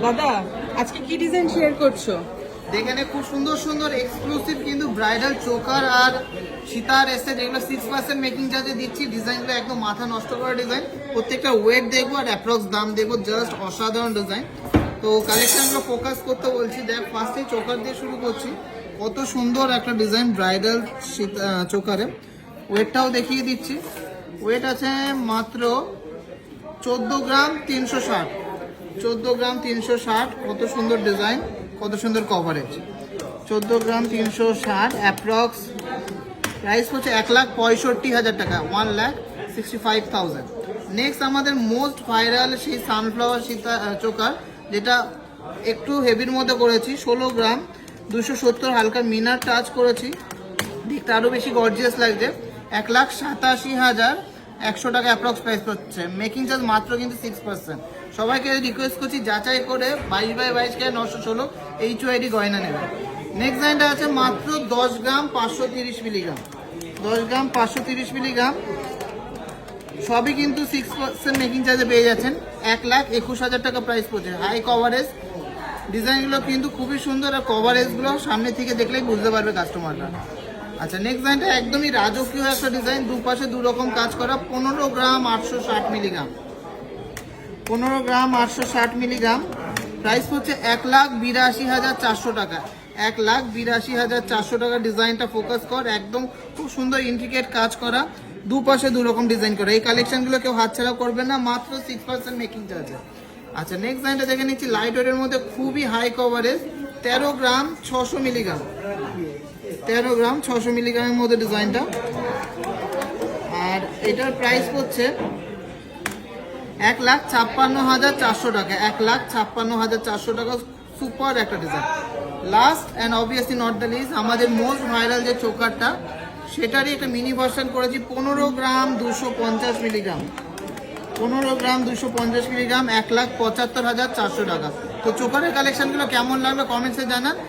দাদা আজকে কি ডিজাইন শেয়ার করছো? এখানে খুব সুন্দর সুন্দর এক্সক্লুসিভ কিন্তু ব্রাইডাল চোকার আর সীতার এসে যেগুলো 6% মেকিং চার্জে দিচ্ছি। ডিজাইনগুলো একদম মাথা নষ্ট করা ডিজাইন, প্রত্যেকটা ওয়েট দেখবো আর অ্যাপ্রক্স দাম দেখবো। জাস্ট অসাধারণ ডিজাইন। তো কালেকশনগুলো ফোকাস করতে বলছি। দেখ ফার্স্টে চোকার দিয়ে শুরু করছি। কত সুন্দর একটা ডিজাইন ব্রাইডাল চোকারে। ওয়েটটাও দেখিয়ে দিচ্ছি। ওয়েট আছে মাত্র 14 গ্রাম 360। 14 গ্রাম 360। কত সুন্দর ডিজাইন, কত সুন্দর কভারেজ। 14 গ্রাম 360 অ্যাপ্রক্স প্রাইস হচ্ছে 1,65,000 টাকা, 1,65,000। নেক্সট আমাদের মোস্ট ভাইরাল সেই সানফ্লাওয়ার সীতা চোকার, যেটা একটু হেভির মধ্যে করেছি। 16 গ্রাম 270 হালকা মিনার টাচ করেছি, দেখতে আরও বেশি গর্জিয়াস লাগছে। 1,87,100 টাকা অ্যাপ্রক্স প্রাইস হচ্ছে। মেকিং চার্জ মাত্র কিন্তু 6%। সবাইকে রিকোয়েস্ট করছি যাচাই করে 22/22 916 HYD গয়না নেবেন। নেক্সট লাইনটা আছে মাত্র 10 গ্রাম 530 মিলিগ্রাম। 10 গ্রাম 530 মিলিগ্রাম সবই কিন্তু 6% মেকিং চার্জে পেয়ে যাচ্ছেন। 1,21,000 টাকা প্রাইস পড়ছে। হাই কভারেজ ডিজাইনগুলো কিন্তু খুবই সুন্দর, আর কভারেজগুলো সামনে থেকে দেখলেই বুঝতে পারবে কাস্টমাররা। আচ্ছা, নেক্সট ডিজাইনটা একদমই রাজকীয় একটা ডিজাইন, দুপাশে দুরকম কাজ করা। 15 গ্রাম 860 মিলিগ্রাম। 15 গ্রাম 860 মিলিগ্রাম প্রাইস হচ্ছে 1,82,400 টাকা। 1,82,400 টাকা। ডিজাইনটা ফোকাস কর, একদম খুব সুন্দর ইন্ট্রিকেট কাজ করা, দুপাশে দুরকম ডিজাইন করা। এই কালেকশনগুলো কেউ হাতছাড়া করবে না, মাত্র 6% মেকিং চার্জে। আচ্ছা, নেক্সট ডিজাইনটা দেখে নিচ্ছি। লাইট ওয়েটের মধ্যে খুবই হাই কভারেজ। 13 গ্রাম 600 মিলিগ্রাম। 13 গ্রাম 600 মিলিগ্রামের মধ্যে ডিজাইনটা। আর এটার প্রাইস হচ্ছে 1,56,400 টাকা। 1,56,400 টাকা। সুপার একটা design. Last and obviously not the least, আমাদের মোস্ট ভাইরাল যে চোকারটা, সেটারই একটা মিনি ভার্সন করেছি। 15 গ্রাম 250 মিলিগ্রাম। 15 গ্রাম 250 মিলিগ্রাম 1,75,400 টাকা। তো চোকারের কালেকশনগুলো কেমন লাগবে কমেন্টসে জানান।